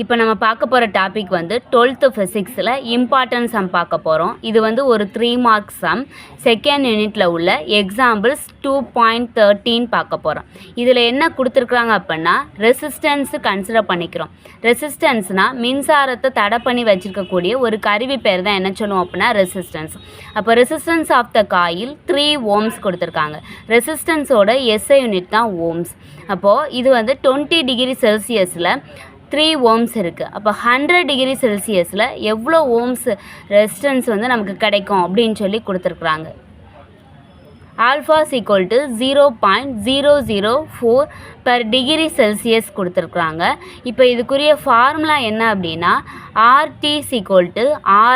இப்போ நம்ம பார்க்க போகிற டாபிக் வந்து 12th ஃபிசிக்ஸில் இம்பார்ட்டன்ட் சம் பார்க்க போகிறோம். இது வந்து ஒரு 3 மார்க் சம். செகண்ட் யூனிட்டில் உள்ள எக்ஸாம்பிள்ஸ் 2.13 பார்க்க போகிறோம். இதில் என்ன கொடுத்துருக்குறாங்க அப்படின்னா ரெசிஸ்டன்ஸு கன்சிடர் பண்ணிக்கிறோம். ரெசிஸ்டன்ஸ்னால் மின்சாரத்தை தடை பண்ணி வச்சுருக்கக்கூடிய ஒரு கருவி பேர் தான் என்ன சொல்லுவோம் அப்படின்னா ரெசிஸ்டன்ஸ். அப்போ resistance of the coil 3 ohms கொடுத்துருக்காங்க. ரெசிஸ்டன்ஸோட எஸ்ஐ யூனிட் தான் ஓம்ஸ். அப்போது இது வந்து 20 டிகிரி செல்சியஸில் 3 ஓம்ஸ் இருக்குது. அப்போ 100 டிகிரி செல்சியஸில் எவ்வளோ ஓம்ஸ் ரெசிஸ்டன்ஸ் வந்து நமக்கு கிடைக்கும் அப்படின்னு சொல்லி கொடுத்துருக்குறாங்க. Alpha equal to 0.004 per degree Celsius கொடுத்துருக்குறாங்க. இப்போ இதுக்குரிய ஃபார்முலா என்ன அப்படின்னா RT equal to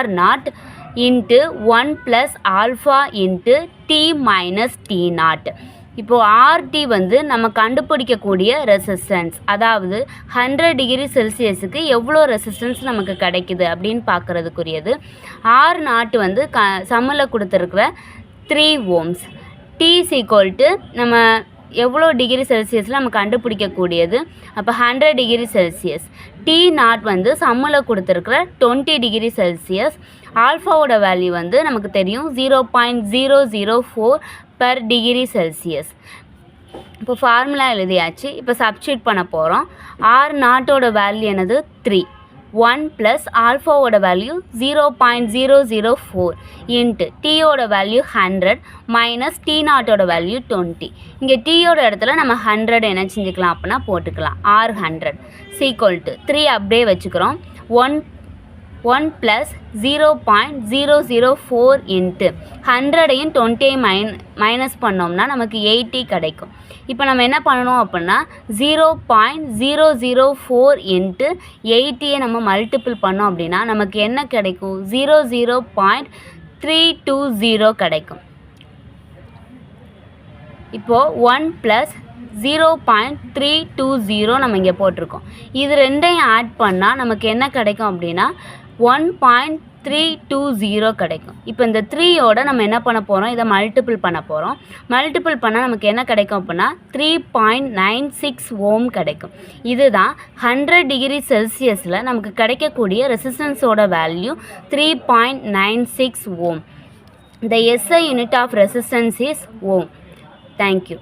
R0 into 1 + alpha into T - T0. இப்போது ஆர்டி வந்து நம்ம கண்டுபிடிக்கக்கூடிய ரெசிஸ்டன்ஸ், அதாவது 100 டிகிரி செல்சியஸுக்கு எவ்வளோ ரெசிஸ்டன்ஸ் நமக்கு கிடைக்குது அப்படின்னு பார்க்குறதுக்குரியது. R0 வந்து சம்மில் கொடுத்துருக்குற 3 ஓம்ஸ். T ஈக்குவல் நம்ம எவ்வளோ டிகிரி செல்சியஸில் நம்ம கண்டுபிடிக்கக்கூடியது. அப்போ 100 டிகிரி செல்சியஸ். T0 வந்து சம்மில் கொடுத்துருக்குற 20 டிகிரி செல்சியஸ். ஆல்ஃபாவோட வேல்யூ வந்து நமக்கு தெரியும் 0.004 பர் டிகிரி செல்சியஸ். இப்போ ஃபார்முலா எழுதியாச்சு. இப்போ சப்ஸ்டியூட் பண்ண போகிறோம். R0ஓட வேல்யூ என்னது 3. 1 + ஆல்ஃபாவோட வேல்யூ 0.004 இன்ட்டு Tயோட வேல்யூ 100 மைனஸ் T0ஓட வேல்யூ 20. இங்கே Tயோட இடத்துல நம்ம 100 என்ன செஞ்சுக்கலாம் அப்படின்னா போட்டுக்கலாம். R100 ஈக்குவல் டு 3 அப்படியே வச்சுக்கிறோம். 1 + 0.004 இன்ட்டு 100ஐயும் 20ஐயும் மைனஸ் பண்ணோம்னா நமக்கு 80 கிடைக்கும். இப்போ நம்ம என்ன பண்ணணும் அப்படின்னா 0.004 இன்ட்டு 80ஐ நம்ம மல்டிபிள் பண்ணோம் அப்படின்னா நமக்கு என்ன கிடைக்கும் 00.320 கிடைக்கும். இப்போது 1 + 0.320 நம்ம இங்கே போட்டிருக்கோம். இது ரெண்டையும் ஆட் பண்ணால் நமக்கு என்ன கிடைக்கும் அப்படின்னா 1.320 கிடைக்கும். இப்போ இந்த 3யோட நம்ம என்ன பண்ண போகிறோம், இதை மல்டிபிள் பண்ண போகிறோம். மல்டிபிள் பண்ணால் நமக்கு என்ன கிடைக்கும் அப்படின்னா 3.96 ஓம் கிடைக்கும். இதுதான் 100 டிகிரி செல்சியஸில் நமக்கு கிடைக்கக்கூடிய ரெசிஸ்டன்ஸோட value 3.96 ohm. The SI unit of resistance is ohm. Thank you.